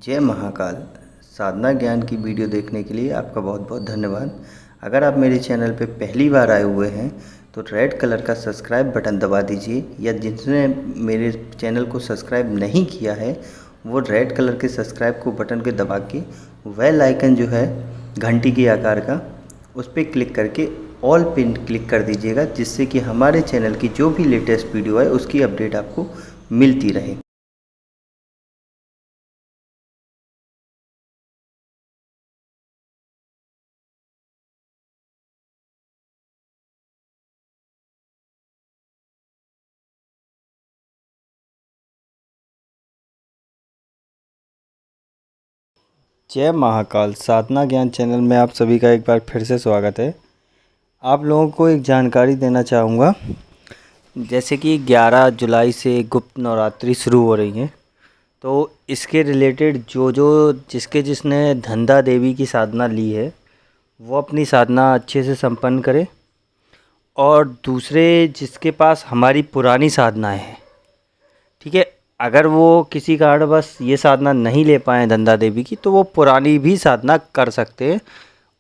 जय महाकाल। साधना ज्ञान की वीडियो देखने के लिए आपका बहुत बहुत धन्यवाद। अगर आप मेरे चैनल पे पहली बार आए हुए हैं तो रेड कलर का सब्सक्राइब बटन दबा दीजिए, या जिसने मेरे चैनल को सब्सक्राइब नहीं किया है वो रेड कलर के सब्सक्राइब को बटन के दबा के बेल आइकन जो है घंटी के आकार का, उस पर क्लिक करके ऑल पिन क्लिक कर दीजिएगा, जिससे कि हमारे चैनल की जो भी लेटेस्ट वीडियो है उसकी अपडेट आपको मिलती रहे। जय महाकाल। साधना ज्ञान चैनल में आप सभी का एक बार फिर से स्वागत है। आप लोगों को एक जानकारी देना चाहूँगा, जैसे कि 11 जुलाई से गुप्त नवरात्रि शुरू हो रही है, तो इसके रिलेटेड जिसने धंधा देवी की साधना ली है वो अपनी साधना अच्छे से संपन्न करे, और दूसरे जिसके पास हमारी पुरानी साधनाएं हैं, ठीक है, अगर वो किसी कारणवश ये साधना नहीं ले पाए धंधा देवी की, तो वो पुरानी भी साधना कर सकते हैं।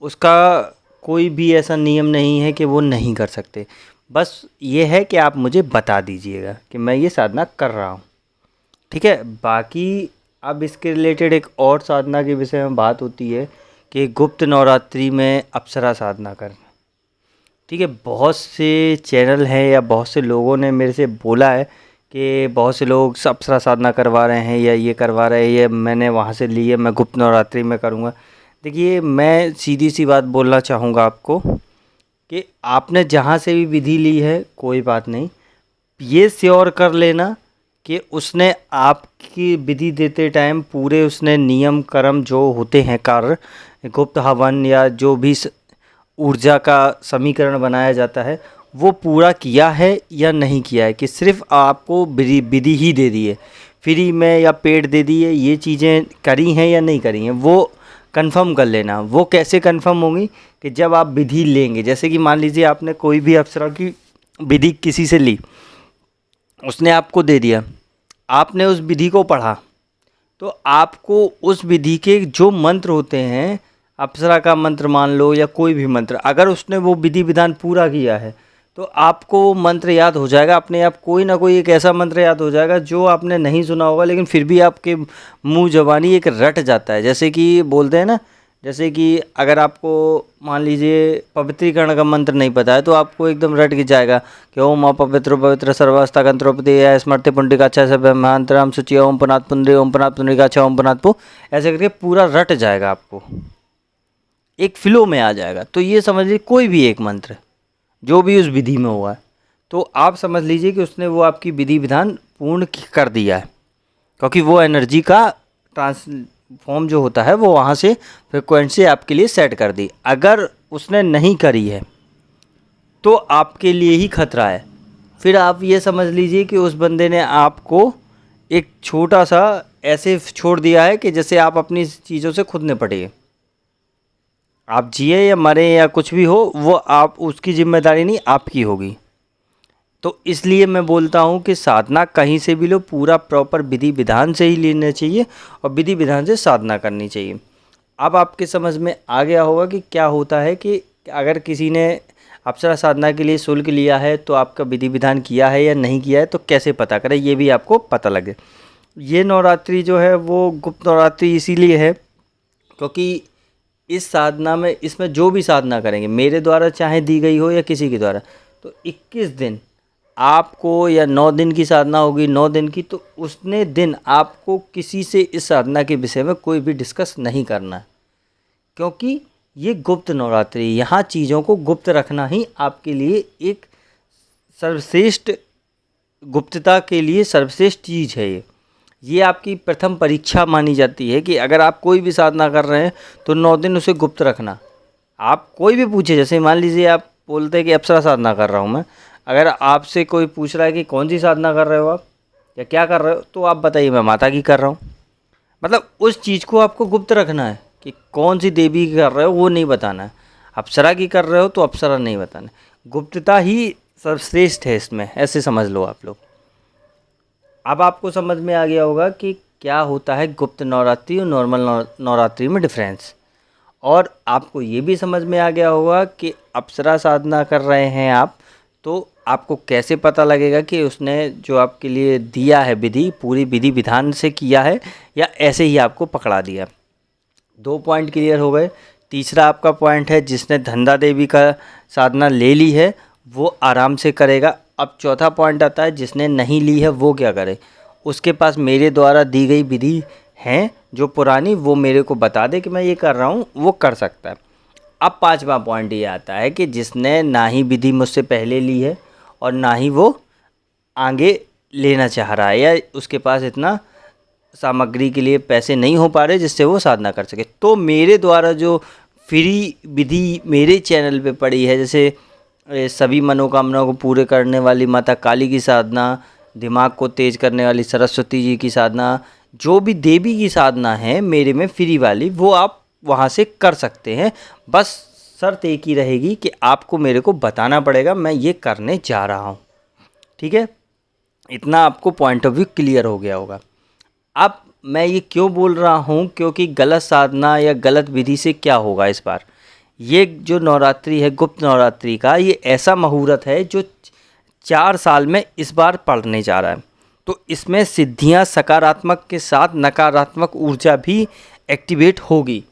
उसका कोई भी ऐसा नियम नहीं है कि वो नहीं कर सकते। बस ये है कि आप मुझे बता दीजिएगा कि मैं ये साधना कर रहा हूँ, ठीक है। बाकी अब इसके रिलेटेड एक और साधना के विषय में बात होती है कि गुप्त नवरात्रि में अप्सरा साधना करना, ठीक है। बहुत से चैनल हैं या बहुत से लोगों ने मेरे से बोला है कि बहुत से लोग अप्सरा साधना करवा रहे हैं या ये करवा रहे हैं, ये मैंने वहाँ से ली है, मैं गुप्त नवरात्रि में करूँगा। देखिए, मैं सीधी सी बात बोलना चाहूँगा आपको कि आपने जहाँ से भी विधि ली है कोई बात नहीं, ये श्योर कर लेना कि उसने आपकी विधि देते टाइम पूरे उसने नियम कर्म जो होते हैं कार्य, गुप्त हवन या जो भी ऊर्जा का समीकरण बनाया जाता है, वो पूरा किया है या नहीं किया है, कि सिर्फ आपको विधि ही दे दी है फ्री में या पेड दे दी है, ये चीज़ें करी हैं या नहीं करी हैं, वो कंफर्म कर लेना। वो कैसे कंफर्म होंगी कि जब आप विधि लेंगे, जैसे कि मान लीजिए आपने कोई भी अप्सरा की विधि किसी से ली, उसने आपको दे दिया, आपने उस विधि को पढ़ा, तो आपको उस विधि के जो मंत्र होते हैं, अप्सरा का मंत्र मान लो या कोई भी मंत्र, अगर उसने वो विधि विधान पूरा किया है तो आपको वो मंत्र याद हो जाएगा अपने आप। कोई ना कोई एक ऐसा मंत्र याद हो जाएगा जो आपने नहीं सुना होगा, लेकिन फिर भी आपके मुंह ज़बानी एक रट जाता है। जैसे कि बोलते हैं ना, जैसे कि अगर आपको मान लीजिए पवित्रीकरण का मंत्र नहीं पता है तो आपको एकदम रट के जाएगा कि ओम अपवित्रो पवित्र सर्वस्था कंत्रोपति स्मृति पुंडिकाक्षा सब ब्रह्मांतराम सुचि ओम पुनाथ पुंडरी ओम पुनाथ पुंडरीकाक्षा ओम पुनाथ पु, ऐसे करके पूरा रट जाएगा, आपको एक फ्लो में आ जाएगा। तो ये समझ लीजिए कोई भी एक मंत्र जो भी उस विधि में हुआ है, तो आप समझ लीजिए कि उसने वो आपकी विधि विधान पूर्ण कर दिया है, क्योंकि वो एनर्जी का ट्रांसफॉर्म जो होता है वो वहाँ से फ्रिक्वेंसी आपके लिए सेट कर दी। अगर उसने नहीं करी है तो आपके लिए ही खतरा है। फिर आप ये समझ लीजिए कि उस बंदे ने आपको एक छोटा सा ऐसे छोड़ दिया है कि जैसे आप अपनी चीज़ों से खुद निपटिए, आप जिए या मरे या कुछ भी हो, वो आप उसकी जिम्मेदारी नहीं, आपकी होगी। तो इसलिए मैं बोलता हूँ कि साधना कहीं से भी लो, पूरा प्रॉपर विधि विधान से ही लेना चाहिए और विधि विधान से साधना करनी चाहिए। अब आपके समझ में आ गया होगा कि क्या होता है कि अगर किसी ने अप्सरा साधना के लिए शुल्क लिया है तो आपका विधि विधान किया है या नहीं किया है, तो कैसे पता करें, ये भी आपको पता लगे। ये नवरात्रि जो है वो गुप्त नवरात्रि इसीलिए है क्योंकि इस साधना में, इसमें जो भी साधना करेंगे मेरे द्वारा चाहे दी गई हो या किसी के द्वारा, तो 21 दिन आपको, या 9 दिन की साधना होगी 9 दिन की, तो उसने दिन आपको किसी से इस साधना के विषय में कोई भी डिस्कस नहीं करना है, क्योंकि ये गुप्त नवरात्रि, यहाँ चीज़ों को गुप्त रखना ही आपके लिए एक सर्वश्रेष्ठ, गुप्तता के लिए सर्वश्रेष्ठ चीज़ है। ये आपकी प्रथम परीक्षा मानी जाती है कि अगर आप कोई भी साधना कर रहे हैं तो 9 दिन उसे गुप्त रखना। आप कोई भी पूछे, जैसे मान लीजिए आप बोलते हैं कि अप्सरा साधना कर रहा हूँ मैं, अगर आपसे कोई पूछ रहा है कि कौन सी साधना कर रहे हो आप या क्या कर रहे हो, तो आप बताइए मैं माता की कर रहा हूँ। मतलब उस चीज़ को आपको गुप्त रखना है कि कौन सी देवी की कर रहे हो वो नहीं बताना है, अप्सरा की कर रहे हो तो अप्सरा नहीं बताना। गुप्तता ही सर्वश्रेष्ठ है इसमें, ऐसे समझ लो आप लोग। अब आपको समझ में आ गया होगा कि क्या होता है गुप्त नवरात्रि और नॉर्मल नवरात्रि में डिफरेंस। और आपको ये भी समझ में आ गया होगा कि अप्सरा साधना कर रहे हैं आप, तो आपको कैसे पता लगेगा कि उसने जो आपके लिए दिया है विधि, पूरी विधि विधान से किया है या ऐसे ही आपको पकड़ा दिया। 2 पॉइंट क्लियर हो गए। तीसरा आपका पॉइंट है, जिसने धंधा देवी का साधना ले ली है वो आराम से करेगा। अब चौथा पॉइंट आता है, जिसने नहीं ली है वो क्या करे। उसके पास मेरे द्वारा दी गई विधि हैं जो पुरानी, वो मेरे को बता दे कि मैं ये कर रहा हूँ, वो कर सकता है। अब 5वां पॉइंट ये आता है कि जिसने ना ही विधि मुझसे पहले ली है और ना ही वो आगे लेना चाह रहा है, या उसके पास इतना सामग्री के लिए पैसे नहीं हो पा रहे जिससे वो साधना कर सके, तो मेरे द्वारा जो फ्री विधि मेरे चैनल पे पड़ी है, जैसे सभी मनोकामनाओं को पूरे करने वाली माता काली की साधना, दिमाग को तेज करने वाली सरस्वती जी की साधना, जो भी देवी की साधना है मेरे में फ्री वाली, वो आप वहाँ से कर सकते हैं। बस शर्त एक ही रहेगी कि आपको मेरे को बताना पड़ेगा मैं ये करने जा रहा हूँ। ठीक है, इतना आपको पॉइंट ऑफ व्यू क्लियर हो गया होगा। अब मैं ये क्यों बोल रहा हूँ, क्योंकि गलत साधना या गलत विधि से क्या होगा इस बार। ये जो नवरात्रि है गुप्त नवरात्रि का, ये ऐसा मुहूर्त है जो 4 साल में इस बार पड़ने जा रहा है। तो इसमें सिद्धियां सकारात्मक के साथ नकारात्मक ऊर्जा भी एक्टिवेट होगी।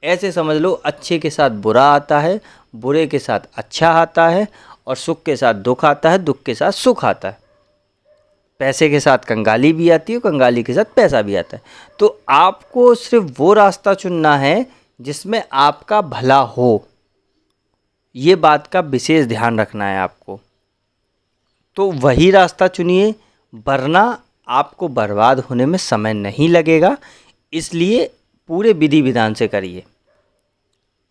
ऐसे समझ लो, अच्छे के साथ बुरा आता है, बुरे के साथ अच्छा आता है, और सुख के साथ दुख आता है, दुख के साथ सुख आता है। पैसे के साथ कंगाली भी आती है, कंगाली के साथ पैसा भी आता है। तो आपको सिर्फ वो रास्ता चुनना है जिसमें आपका भला हो, ये बात का विशेष ध्यान रखना है आपको। तो वही रास्ता चुनिए, वरना आपको बर्बाद होने में समय नहीं लगेगा। इसलिए पूरे विधि विधान से करिए।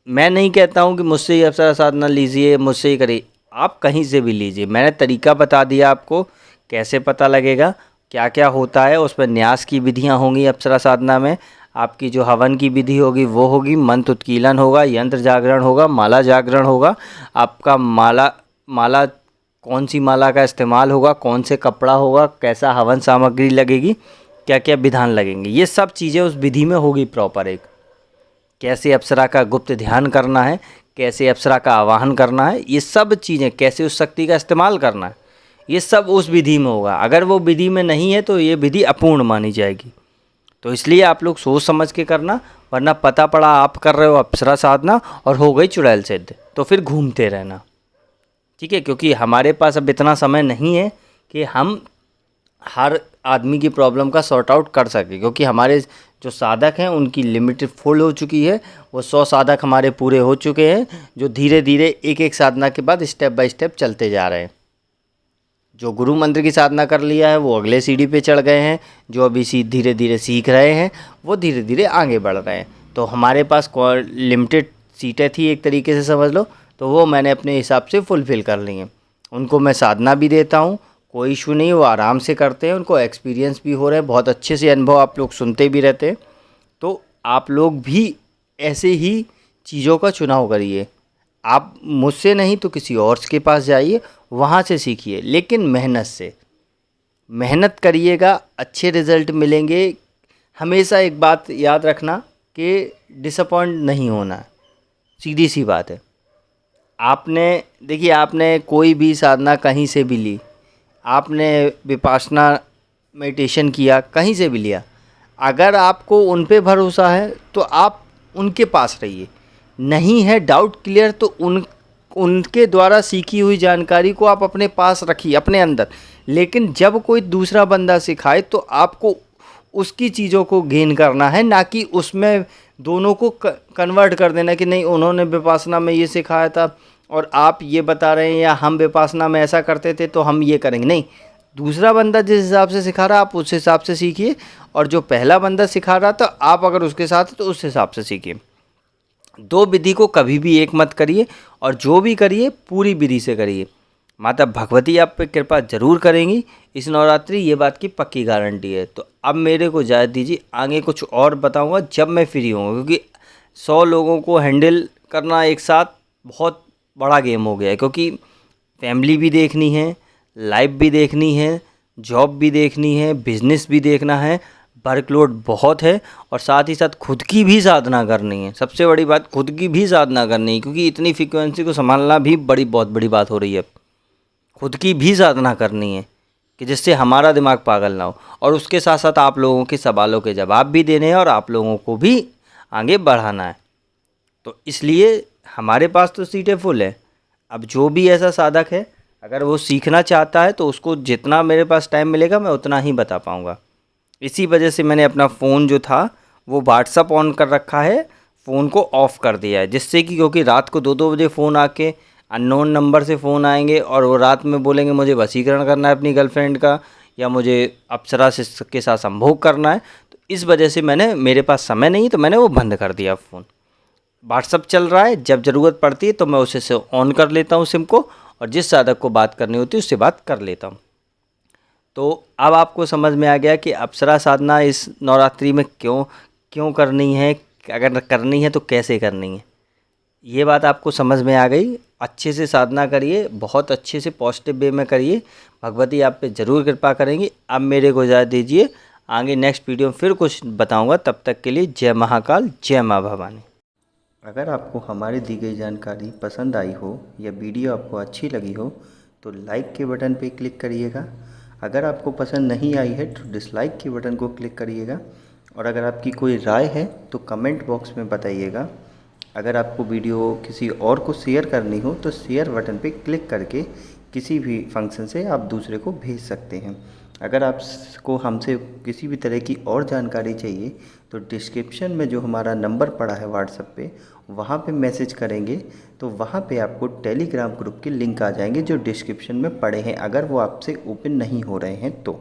मैं नहीं कहता हूँ कि मुझसे ही अप्सरा साधना लीजिए, मुझसे ही करिए, आप कहीं से भी लीजिए। मैंने तरीका बता दिया आपको कैसे पता लगेगा, क्या क्या होता है। उसमें न्यास की विधियाँ होंगी अप्सरा साधना में, आपकी जो हवन की विधि होगी वो होगी, मंत्र उत्कीलन होगा, यंत्र जागरण होगा, माला जागरण होगा, आपका माला कौन सी माला का इस्तेमाल होगा, कौन से कपड़ा होगा, कैसा हवन सामग्री लगेगी, क्या क्या विधान लगेंगे, ये सब चीज़ें उस विधि में होगी प्रॉपर। एक कैसे अप्सरा का गुप्त ध्यान करना है, कैसे अप्सरा का आवाहन करना है, ये सब चीज़ें, कैसे उस शक्ति का इस्तेमाल करना है, ये सब उस विधि में होगा। अगर वो विधि में नहीं है तो ये विधि अपूर्ण मानी जाएगी। तो इसलिए आप लोग सोच समझ के करना, वरना पता पड़ा आप कर रहे हो अप्सरा साधना और हो गई चुड़ैल सिद्ध, तो फिर घूमते रहना। ठीक है, क्योंकि हमारे पास अब इतना समय नहीं है कि हम हर आदमी की प्रॉब्लम का सॉर्ट आउट कर सके, क्योंकि हमारे जो साधक हैं उनकी लिमिटेड फुल हो चुकी है। वो 100 साधक हमारे पूरे हो चुके हैं, जो धीरे धीरे एक एक साधना के बाद स्टेप बाय स्टेप चलते जा रहे हैं। जो गुरु मंत्र की साधना कर लिया है वो अगले सीढ़ी पे चढ़ गए हैं, जो अभी धीरे धीरे सीख रहे हैं वो धीरे धीरे आगे बढ़ रहे हैं। तो हमारे पास लिमिटेड सीटें थी एक तरीके से समझ लो, तो वो मैंने अपने हिसाब से फुलफ़िल कर ली हैं। उनको मैं साधना भी देता हूँ, कोई इशू नहीं, वो आराम से करते हैं, उनको एक्सपीरियंस भी हो रहा है, बहुत अच्छे से अनुभव आप लोग सुनते भी रहते हैं। तो आप लोग भी ऐसे ही चीज़ों का चुनाव करिए। आप मुझसे नहीं तो किसी और के पास जाइए, वहाँ से सीखिए, लेकिन मेहनत से। मेहनत करिएगा, अच्छे रिज़ल्ट मिलेंगे। हमेशा एक बात याद रखना कि डिसअपॉइंट नहीं होना, सीधी सी बात है। आपने कोई भी साधना कहीं से भी ली, आपने विपासना मेडिटेशन किया, कहीं से भी लिया, अगर आपको उन पे भरोसा है तो आप उनके पास रहिए। नहीं है डाउट क्लियर तो उनके द्वारा सीखी हुई जानकारी को आप अपने पास रखिए, अपने अंदर। लेकिन जब कोई दूसरा बंदा सिखाए तो आपको उसकी चीज़ों को गेन करना है, ना कि उसमें दोनों को कन्वर्ट कर देना कि नहीं उन्होंने विपासना में ये सिखाया था और आप ये बता रहे हैं, या हम विपासना में ऐसा करते थे तो हम ये करेंगे। नहीं, दूसरा बंदा जिस हिसाब से सिखा रहा आप उस हिसाब से सीखिए, और जो पहला बंदा सिखा रहा था आप अगर उसके साथ तो उस हिसाब से सीखिए। 2 विधि को कभी भी एक मत करिए, और जो भी करिए पूरी विधि से करिए। माता भगवती आप पे कृपा जरूर करेंगी इस नवरात्रि, ये बात की पक्की गारंटी है। तो अब मेरे को इजाज़त दीजिए, आगे कुछ और बताऊंगा जब मैं फ्री हूँ, क्योंकि 100 लोगों को हैंडल करना एक साथ बहुत बड़ा गेम हो गया है। क्योंकि फैमिली भी देखनी है, लाइफ भी देखनी है, जॉब भी देखनी है, बिजनेस भी देखना है, वर्कलोड बहुत है और साथ ही साथ खुद की भी साधना करनी है। सबसे बड़ी बात, खुद की भी साधना करनी है, क्योंकि इतनी फ्रीक्वेंसी को संभालना भी बहुत बड़ी बात हो रही है। खुद की भी साधना करनी है कि जिससे हमारा दिमाग पागल ना हो, और उसके साथ साथ आप लोगों के सवालों के जवाब भी देने हैं और आप लोगों को भी आगे बढ़ाना है। तो इसलिए हमारे पास तो सीटें फुल है। अब जो भी ऐसा साधक है, अगर वो सीखना चाहता है तो उसको जितना मेरे पास टाइम मिलेगा मैं उतना ही बता पाऊँगा। इसी वजह से मैंने अपना फ़ोन जो था वो व्हाट्सअप ऑन कर रखा है, फ़ोन को ऑफ़ कर दिया है, जिससे कि क्योंकि रात को 2-2 बजे फ़ोन आके अननोन नंबर से फ़ोन आएंगे और वो रात में बोलेंगे मुझे वशीकरण करना है अपनी गर्लफ्रेंड का, या मुझे अप्सरा से के साथ संभोग करना है। तो इस वजह से मैंने, मेरे पास समय नहीं तो मैंने वो बंद कर दिया फ़ोन। व्हाट्सअप चल रहा है, जब ज़रूरत पड़ती है तो मैं उसे से ऑन कर लेता हूँ सिम को, और जिस साधक को बात करनी होती है उससे बात कर लेता हूँ। तो अब आपको समझ में आ गया कि अप्सरा साधना इस नवरात्रि में क्यों क्यों करनी है, अगर करनी है तो कैसे करनी है। ये बात आपको समझ में आ गई। अच्छे से साधना करिए, बहुत अच्छे से पॉजिटिव वे में करिए, भगवती आप पे ज़रूर कृपा करेंगी। अब मेरे को इजाज़त दीजिए, आगे नेक्स्ट वीडियो में फिर कुछ बताऊंगा। तब तक के लिए जय महाकाल, जय माँ भवानी। अगर आपको हमारी दी गई जानकारी पसंद आई हो या वीडियो आपको अच्छी लगी हो तो लाइक के बटन पर क्लिक करिएगा। अगर आपको पसंद नहीं आई है तो डिसलाइक के बटन को क्लिक करिएगा, और अगर आपकी कोई राय है तो कमेंट बॉक्स में बताइएगा। अगर आपको वीडियो किसी और को शेयर करनी हो तो शेयर बटन पे क्लिक करके किसी भी फंक्शन से आप दूसरे को भेज सकते हैं। अगर आपको हमसे किसी भी तरह की और जानकारी चाहिए तो डिस्क्रिप्शन में जो हमारा नंबर पड़ा है व्हाट्सएप पे, वहाँ पे मैसेज करेंगे तो वहाँ पे आपको टेलीग्राम ग्रुप के लिंक आ जाएंगे जो डिस्क्रिप्शन में पड़े हैं, अगर वो आपसे ओपन नहीं हो रहे हैं तो।